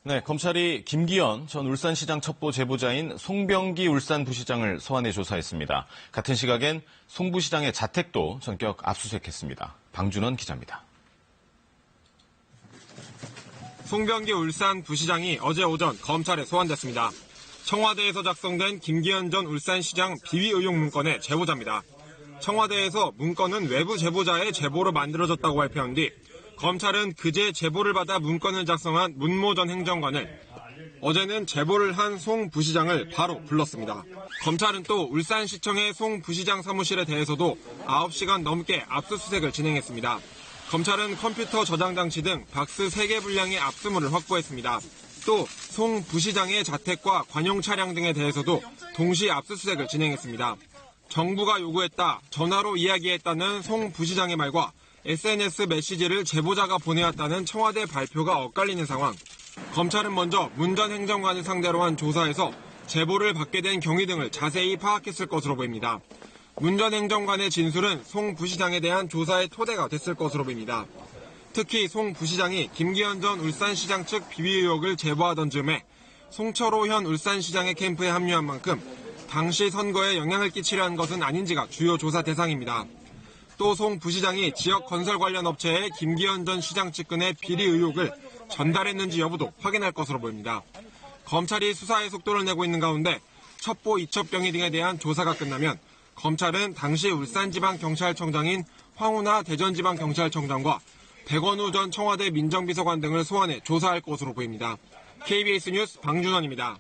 네, 검찰이 김기현 전 울산시장 첩보 제보자인 송병기 울산부시장을 소환해 조사했습니다. 같은 시각엔 송 부시장의 자택도 전격 압수수색했습니다. 방준원 기자입니다. 송병기 울산부시장이 어제 오전 검찰에 소환됐습니다. 청와대에서 작성된 김기현 전 울산시장 비위 의혹 문건의 제보자입니다. 청와대에서 문건은 외부 제보자의 제보로 만들어졌다고 발표한 뒤 검찰은 그제 제보를 받아 문건을 작성한 문모 전 행정관을 어제는 제보를 한 송 부시장을 바로 불렀습니다. 검찰은 또 울산시청의 송 부시장 사무실에 대해서도 9시간 넘게 압수수색을 진행했습니다. 검찰은 컴퓨터 저장 장치 등 박스 3개 분량의 압수물을 확보했습니다. 또 송 부시장의 자택과 관용 차량 등에 대해서도 동시 압수수색을 진행했습니다. 정부가 요구했다, 전화로 이야기했다는 송 부시장의 말과 SNS 메시지를 제보자가 보내왔다는 청와대 발표가 엇갈리는 상황. 검찰은 먼저 문 전 행정관을 상대로 한 조사에서 제보를 받게 된 경위 등을 자세히 파악했을 것으로 보입니다. 문 전 행정관의 진술은 송 부시장에 대한 조사의 토대가 됐을 것으로 보입니다. 특히 송 부시장이 김기현 전 울산시장 측 비위 의혹을 제보하던 즈음에 송철호 현 울산시장의 캠프에 합류한 만큼 당시 선거에 영향을 끼치려 한 것은 아닌지가 주요 조사 대상입니다. 또 송 부시장이 지역 건설 관련 업체에 김기현 전 시장 측근의 비리 의혹을 전달했는지 여부도 확인할 것으로 보입니다. 검찰이 수사에 속도를 내고 있는 가운데 첩보 이첩 경위 등에 대한 조사가 끝나면 검찰은 당시 울산지방경찰청장인 황운하 대전지방경찰청장과 백원우 전 청와대 민정비서관 등을 소환해 조사할 것으로 보입니다. KBS 뉴스 방준원입니다.